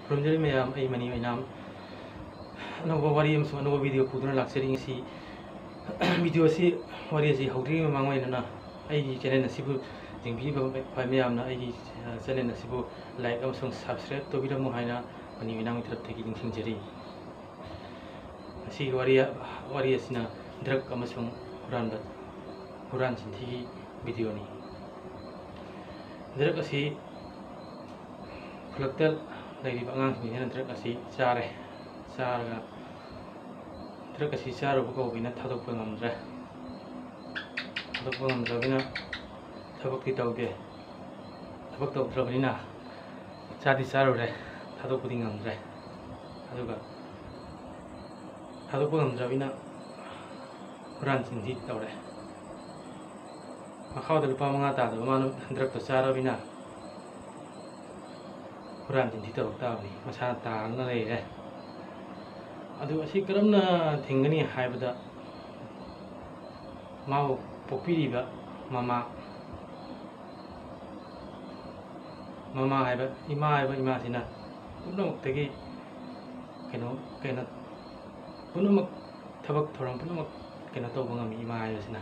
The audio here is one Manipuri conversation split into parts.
ꯈꯨꯔꯨꯝꯖꯔꯤ ꯃꯌꯥꯝ ꯑꯩ ꯃꯅꯤ ꯑꯣꯏꯅꯥꯝ ꯑꯅꯧꯕ ꯋꯥꯔꯤ ꯑꯃꯁꯨꯡ ꯑꯅꯧꯕ ꯚꯤꯗꯤꯑꯣ ꯄꯨꯗꯨꯅ ꯂꯥꯛꯆꯔꯤ ꯉꯁꯤ ꯚꯤꯗꯤꯑꯣ ꯑꯁꯤ ꯋꯥꯔꯤ ꯑꯁꯤ ꯍꯧꯗ꯭ꯔꯤꯉꯩ ꯃꯃꯥꯡ ꯑꯣꯏꯅ ꯑꯩꯒꯤ ꯆꯦꯅꯦꯜ ꯑꯁꯤꯕꯨ ꯌꯦꯡꯕꯤꯕ ꯃꯌꯥꯝꯅ ꯑꯩꯒꯤ ꯆꯦꯅꯦꯜ ꯑꯁꯤꯕꯨ ꯂꯥꯏꯛ ꯑꯃꯁꯨꯡ ꯁꯕꯁꯀ꯭ꯔꯥꯏꯕ ꯇꯧꯕꯤꯔꯝꯃꯨ ꯍꯥꯏꯅ ꯃꯅꯤ ꯑꯣꯏꯅꯥꯝꯒꯤ ꯇꯔꯐꯇꯒꯤ ꯅꯤꯡꯁꯤꯡꯖꯔꯤ ꯉꯁꯤꯒꯤ ꯋꯥꯔꯤ ꯑꯁꯤꯅ ꯗ꯭ꯔꯒ ꯑꯃꯁꯨꯡ ꯍꯨꯔꯥꯟ ꯆꯤꯟꯊꯤꯒꯤ ꯚꯤꯗꯤꯑꯣꯅꯤ ꯗ꯭ꯔꯒ ꯑꯁꯤ ꯈꯨꯜꯂꯛꯇ ꯂꯩꯔꯤꯕ ꯑꯉꯥꯡꯁꯤꯡꯁꯤꯅ ꯗ꯭ꯔꯒ ꯑꯁꯤ ꯆꯥꯔꯒ ꯗ꯭ꯔꯒ ꯑꯁꯤ ꯆꯥꯔꯨꯕ ꯀꯧꯕꯅ ꯊꯥꯗꯣꯛꯄ ꯉꯝꯗ꯭ꯔꯕꯅꯤꯅ ꯊꯕꯛꯇꯤ ꯇꯧꯗꯦ ꯊꯕꯛ ꯇꯧꯗ꯭ꯔꯕꯅꯤꯅ ꯆꯥꯗꯤ ꯆꯥꯔꯨꯔꯦ ꯊꯥꯗꯣꯛꯄꯗꯤ ꯉꯝꯗ꯭ꯔꯦ ꯑꯗꯨꯒ ꯊꯥꯗꯣꯛꯄ ꯉꯝꯗ꯭ꯔꯕꯅꯤ나 ꯍꯨꯔꯥꯟ ꯆꯤꯟꯊꯤ ꯇꯧꯔꯦ ꯃꯈꯥꯗ ꯂꯨꯄꯥ 5 ꯇꯥꯗꯕ ꯃꯥꯅ ꯗ꯭ꯔꯒꯇꯣ ꯆꯥꯔꯕꯅꯤꯅ ꯍꯨꯔꯥꯟ ꯆꯤꯟꯊꯤ ꯇꯧꯔꯛ ꯇꯥꯕꯅꯤ ꯃꯁꯥꯅ ꯇꯥꯔꯒ ꯂꯩꯔꯦ ꯑꯗꯨ ꯑꯁꯤ ꯀꯔꯝꯅ ꯊꯤꯡꯒꯅꯤ ꯍꯥꯏꯕꯗ ꯃꯥꯕꯨ ꯄꯣꯛꯄꯤꯔꯤꯕ ꯃꯃꯥ ꯍꯥꯏꯕ ꯏꯃꯥꯁꯤꯅ ꯄꯨꯝꯅꯃꯛꯇꯒꯤ ꯄꯨꯝꯅꯃꯛ ꯊꯕꯛ ꯊꯧꯔꯝ ꯄꯨꯝꯅꯃꯛ ꯇꯧꯕ ꯉꯝꯃꯤ ꯏꯃꯥ ꯍꯥꯏꯕꯁꯤꯅ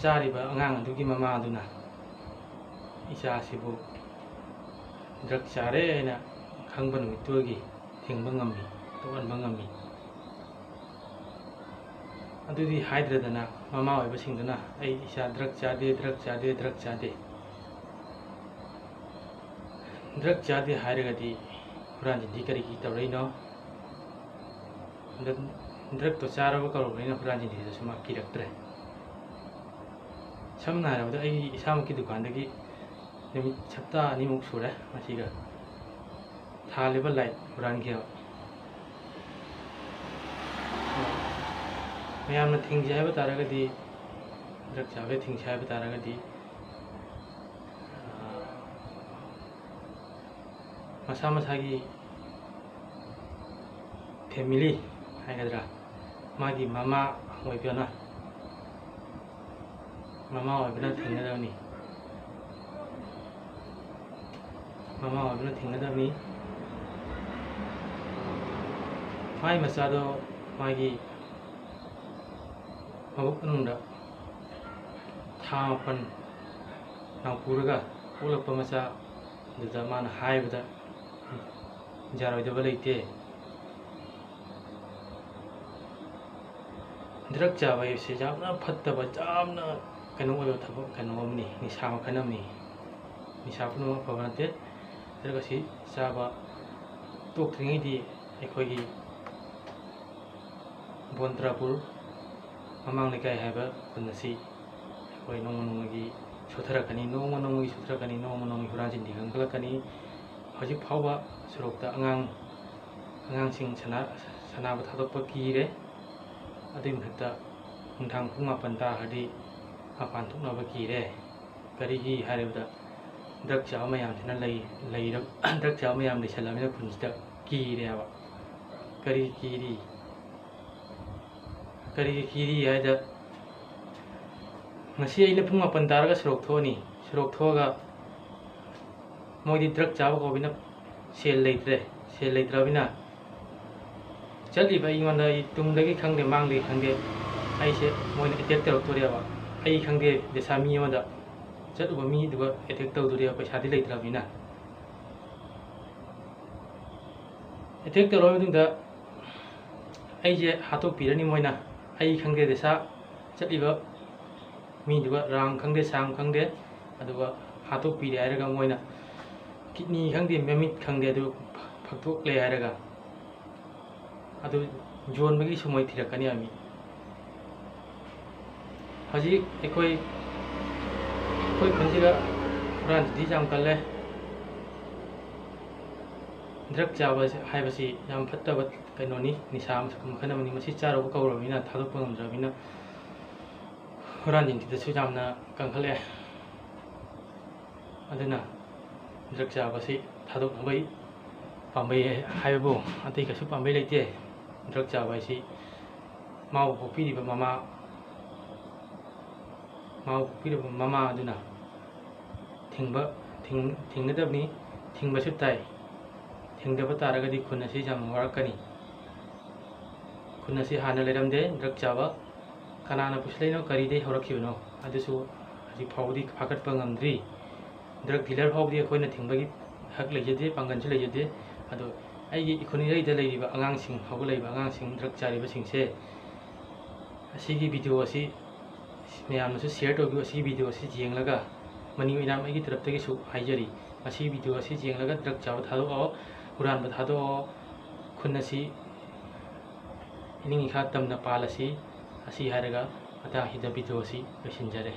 ꯆꯥꯔꯤꯕ ꯑꯉꯥꯡ ꯑꯗꯨꯒꯤ ꯃꯃꯥ ꯑꯗꯨꯅ ꯏꯆꯥꯁꯤꯕꯨ ꯗ꯭ꯔꯒ ꯆꯥꯔꯦ ꯍꯥꯏꯅ ꯈꯪꯕ ꯅꯨꯃꯤꯠꯇꯨꯗꯒꯤ ꯊꯤꯡꯕ ꯉꯝꯃꯤ ꯇꯣꯛꯍꯟꯕ ꯉꯝꯃꯤ ꯑꯗꯨꯗꯤ ꯍꯥꯏꯗ꯭ꯔꯗꯅ ꯃꯃꯥ ꯑꯣꯏꯕꯁꯤꯡꯗꯨꯅ ꯑꯩ ꯏꯆꯥ ꯗ꯭ꯔꯒ ꯆꯥꯗꯦ ꯗ꯭ꯔꯒ ꯆꯥꯗꯦ ꯍꯥꯏꯔꯒꯗꯤ ꯍꯨꯔꯥꯟ ꯆꯤꯟꯊꯤ ꯀꯔꯤꯒꯤ ꯇꯧꯔꯛꯏꯅꯣ ꯗ꯭ꯔꯒꯇꯣ ꯆꯥꯔꯕ ꯀꯧꯔꯕꯅꯤꯅ ꯍꯨꯔꯥꯟ ꯆꯤꯟꯊꯤꯗꯁꯨ ꯃꯥ ꯀꯤꯔꯛꯇ꯭ꯔꯦ ꯁꯝꯅ ꯍꯥꯏꯔꯕꯗ ꯑꯩ ꯏꯁꯥꯃꯛꯀꯤ ꯗꯨꯀꯥꯟꯗꯒꯤ ꯅꯨꯃꯤꯠ ꯍꯞꯇꯥ 2ꯃꯨꯛ ꯁꯨꯔꯦ ꯃꯁꯤꯒ ꯊꯥꯜꯂꯤꯕ ꯂꯥꯏꯠ ꯍꯨꯔꯥꯟꯈꯤꯕ ꯃꯌꯥꯝꯅ ꯊꯤꯡꯁꯤ ꯍꯥꯏꯕ ꯇꯥꯔꯒꯗꯤ ꯗ꯭ꯔꯒ ꯆꯥꯕ ꯊꯤꯡꯁꯤ ꯍꯥꯏꯕ ꯇꯥꯔꯒꯗꯤ ꯃꯁꯥ ꯃꯁꯥꯒꯤ ꯐꯦꯃꯤꯂꯤ ꯍꯥꯏꯒꯗ꯭ꯔꯥ ꯃꯥꯒꯤ ꯃꯃꯥ ꯑꯣꯏꯕꯅ ꯊꯤꯡꯒꯗꯕꯅꯤ ꯃꯥꯒꯤ ꯃꯆꯥꯗꯣ ꯃꯥꯒꯤ ꯃꯕꯨꯛ ꯃꯅꯨꯡꯗ ꯊꯥ 8 ꯅꯥꯎꯄꯨꯔꯒ ꯄꯣꯛꯂꯛꯄ ꯃꯆꯥ ꯑꯗꯨꯗ ꯃꯥꯅ ꯍꯥꯏꯕꯗ ꯌꯥꯔꯣꯏꯗꯕ ꯂꯩꯇꯦ ꯗ꯭ꯔꯒ ꯆꯥꯕ ꯍꯥꯏꯕꯁꯤ ꯌꯥꯝꯅ ꯐꯠꯇꯕ ꯌꯥꯝꯅ ꯑꯣꯏꯕ ꯊꯕꯛ ꯑꯃꯅꯤ ꯅꯤꯁꯥ ꯃꯈꯜ ꯑꯃꯅꯤ ꯅꯤꯁꯥ ꯄꯨꯝꯅꯃꯛ ꯐꯕ ꯅꯠꯇꯦ ꯗ꯭ꯔꯒ ꯑꯁꯤ ꯆꯥꯕ ꯇꯣꯛꯇ꯭ꯔꯤꯉꯩꯗꯤ ꯑꯩꯈꯣꯏꯒꯤ ꯕꯣꯟꯇ꯭ꯔꯥꯄꯨꯔ ꯃꯃꯥꯡ ꯂꯩꯀꯥꯏ ꯍꯥꯏꯕ ꯈꯨꯟ ꯑꯁꯤ ꯑꯩꯈꯣꯏ ꯅꯣꯡꯃ ꯅꯣꯡꯃꯒꯤ ꯁꯣꯊꯔꯛꯀꯅꯤ ꯅꯣꯡꯃ ꯅꯣꯡꯃꯒꯤ ꯍꯨꯔꯥꯟ ꯆꯤꯟꯊꯤ ꯀꯟꯈꯠꯂꯛꯀꯅꯤ ꯍꯧꯖꯤꯛ ꯐꯥꯎꯕ ꯁꯣꯔꯣꯛꯇ ꯑꯉꯥꯡꯁꯤꯡ ꯁꯥꯟꯅꯕ ꯊꯥꯗꯣꯛꯄ ꯀꯤꯔꯦ ꯑꯗꯨꯒꯤ ꯃꯊꯛꯇ ꯅꯨꯡꯗꯥꯡ ꯄꯨꯡ 9 ꯇꯥꯔꯗꯤ ꯃꯄꯥꯟ ꯊꯣꯛꯅꯕ ꯀꯤꯔꯦ ꯀꯔꯤꯒꯤ ꯍꯥꯏꯔꯕꯗ ꯗ꯭ꯔꯒ ꯆꯥꯕ ꯃꯌꯥꯝꯁꯤꯅ ꯗ꯭ꯔꯒ ꯆꯥꯕ ꯃꯌꯥꯝ ꯂꯩꯁꯜꯂꯕꯅꯤꯅ ꯈꯨꯟꯁꯤꯗ ꯀꯤꯔꯦꯕ ꯀꯔꯤꯒꯤ ꯀꯤꯔꯤ ꯍꯥꯏꯗ ꯉꯁꯤ ꯑꯩꯅ ꯄꯨꯡ 9 ꯇꯥꯔꯒ ꯁꯣꯔꯣꯛ ꯊꯣꯛꯑꯅꯤ ꯁꯣꯔꯣꯛ ꯊꯣꯛꯑꯒ ꯃꯣꯏꯗꯤ ꯗ꯭ꯔꯒ ꯆꯥꯕ ꯀꯧꯕꯅꯤꯅ ꯁꯦꯜ ꯂꯩꯇ꯭ꯔꯕꯅꯤꯅ ꯆꯠꯂꯤꯕ ꯑꯩꯉꯣꯟꯗ ꯇꯨꯡꯗꯒꯤ ꯈꯪꯗꯦ ꯃꯥꯡꯗꯒꯤ ꯈꯪꯗꯦ ꯑꯩꯁꯦ ꯃꯣꯏꯅ ꯑꯦꯇꯦꯛ ꯇꯧꯔꯛꯇꯣꯔꯦꯕ ꯑꯩ ꯈꯪꯗꯦ ꯗꯦꯁꯥ ꯃꯤ ꯑꯃꯗ ꯆꯠꯂꯨꯕ ꯃꯤꯗꯨꯒ ꯑꯦꯇꯦꯛ ꯇꯧꯗꯣꯔꯦꯕ ꯄꯩꯁꯥꯗꯤ ꯂꯩꯇ꯭ꯔꯕꯅꯤꯅ ꯑꯦꯇꯦꯛ ꯇꯧꯔꯕ ꯃꯇꯨꯡꯗ ꯑꯩꯁꯦ ꯍꯥꯠꯇꯣꯛꯄꯤꯔꯅꯤ ꯃꯣꯏꯅ ꯑꯩ ꯈꯪꯗꯦ ꯗꯦꯁꯥ ꯆꯠꯂꯤꯕ ꯃꯤꯗꯨꯒ ꯔꯥꯝ ꯈꯪꯗꯦ ꯁꯥꯝ ꯈꯪꯗꯦ ꯑꯗꯨꯒ ꯍꯥꯠꯇꯣꯛꯄꯤꯔꯦ ꯍꯥꯏꯔꯒ ꯃꯣꯏꯅ ꯀꯤꯗꯅꯤ ꯈꯪꯗꯦ ꯃꯃꯤꯠ ꯈꯪꯗꯦ ꯑꯗꯨ ꯐꯛꯇꯣꯛꯂꯦ ꯍꯥꯏꯔꯒ ꯑꯗꯨ ꯌꯣꯟꯕꯒꯤꯁꯨ ꯃꯣꯏ ꯊꯤꯔꯛꯀꯅꯤ ꯑꯃꯤ ꯍꯧꯖꯤꯛ ꯑꯩꯈꯣꯏ ꯈꯨꯟꯁꯤꯗ ꯍꯨꯔꯥꯟ ꯆꯤꯟꯊꯤ ꯌꯥꯝ ꯀꯜꯂꯦ ꯗ꯭ꯔꯒ ꯆꯥꯕ ꯍꯥꯏꯕꯁꯤ ꯌꯥꯝ ꯐꯠꯇꯕ ꯀꯩꯅꯣꯅꯤ ꯅꯤꯁꯥ ꯃꯈꯜ ꯑꯃꯅꯤ ꯃꯁꯤ ꯆꯥꯔꯨꯕ ꯀꯧꯔꯕꯅꯤꯅ ꯊꯥꯗꯣꯛꯄ ꯉꯝꯗ꯭ꯔꯕꯅꯤꯅ ꯍꯨꯔꯥꯟ ꯆꯤꯟꯊꯤꯗꯁꯨ ꯌꯥꯝꯅ ꯀꯟꯈꯠꯂꯛꯑꯦ ꯑꯗꯨꯅ ꯗ꯭ꯔꯒ ꯆꯥꯕꯁꯤ ꯊꯥꯗꯣꯛꯅꯕꯒꯤ ꯄꯥꯝꯕꯩ ꯍꯥꯏꯕꯕꯨ ꯑꯇꯩ ꯀꯩꯁꯨ ꯄꯥꯝꯕꯩ ꯂꯩꯇꯦ ꯗ꯭ꯔꯒ ꯆꯥꯕ ꯍꯥꯏꯁꯤ ꯃꯥꯕꯨ ꯄꯣꯛꯄꯤꯔꯤꯕ ꯃꯃꯥ ꯑꯗꯨꯅ ꯊꯤꯡꯒꯗꯕꯅꯤ ꯊꯤꯡꯕꯁꯨ ꯇꯥꯏ ꯊꯤꯡꯗꯕ ꯇꯥꯔꯒꯗꯤ ꯈꯨꯟ ꯑꯁꯤ ꯌꯥꯝ ꯋꯥꯔꯛꯀꯅꯤ ꯈꯨꯟ ꯑꯁꯤ ꯍꯥꯟꯅ ꯂꯩꯔꯝꯗꯦ ꯗ꯭ꯔꯒ ꯆꯥꯕ ꯀꯅꯥꯅ ꯄꯨꯁꯤꯜꯂꯛꯏꯅꯣ ꯀꯔꯤꯗꯩ ꯍꯧꯔꯛꯈꯤꯕꯅꯣ ꯑꯗꯨꯁꯨ ꯍꯧꯖꯤꯛ ꯐꯥꯎꯕꯗꯤ ꯐꯥꯒꯠꯄ ꯉꯝꯗ꯭ꯔꯤ ꯗ꯭ꯔꯒ ꯗꯤꯂꯔ ꯐꯥꯎꯕꯗꯤ ꯑꯩꯈꯣꯏꯅ ꯊꯤꯡꯕꯒꯤ ꯍꯛ ꯂꯩꯖꯗꯦ ꯄꯥꯡꯒꯜꯁꯨ ꯂꯩꯖꯗꯦ ꯑꯗꯣ ꯑꯩꯒꯤ ꯈꯨꯟ ꯏꯔꯩꯗ ꯂꯩꯔꯤꯕ ꯑꯉꯥꯡꯁꯤꯡ ꯍꯧꯒꯠꯂꯛꯏꯕ ꯑꯉꯥꯡꯁꯤꯡ ꯗ꯭ꯔꯒ ꯆꯥꯔꯤꯕꯁꯤꯡꯁꯦ ꯑꯁꯤꯒꯤ ꯚꯤꯗꯤꯑꯣ ꯑꯁꯤ ꯃꯌꯥꯝꯅꯁꯨ ꯁꯤꯌꯔ ꯇꯧꯕꯤꯌꯨ ꯑꯁꯤꯒꯤ ꯚꯤꯗꯤꯑꯣ ꯑꯁꯤ ꯌꯦꯡꯂꯒ ꯃꯅꯤ ꯃꯌꯥꯝ ꯑꯩꯒꯤ ꯇꯔꯞꯇꯒꯤꯁꯨ ꯍꯥꯏꯖꯔꯤ ꯃꯁꯤ ꯚꯤꯗꯤꯑꯣ ꯑꯁꯤ ꯌꯦꯡꯂꯒ ꯗ꯭ꯔꯒ ꯆꯥꯕ ꯊꯥꯗꯣꯛꯑꯣ ꯍꯨꯔꯥꯟꯕ ꯊꯥꯗꯣꯛꯑꯣ ꯈꯨꯟ ꯑꯁꯤ ꯏꯅꯤꯡ ꯏꯈꯥ ꯇꯝꯅ ꯄꯥꯜꯂꯁꯤ ꯑꯁꯤ ꯍꯥꯏꯔꯒ ꯃꯇꯥꯡꯁꯤꯗ ꯚꯤꯗꯤꯑꯣ ꯑꯁꯤ ꯂꯣꯏꯁꯤꯟꯖꯔꯦ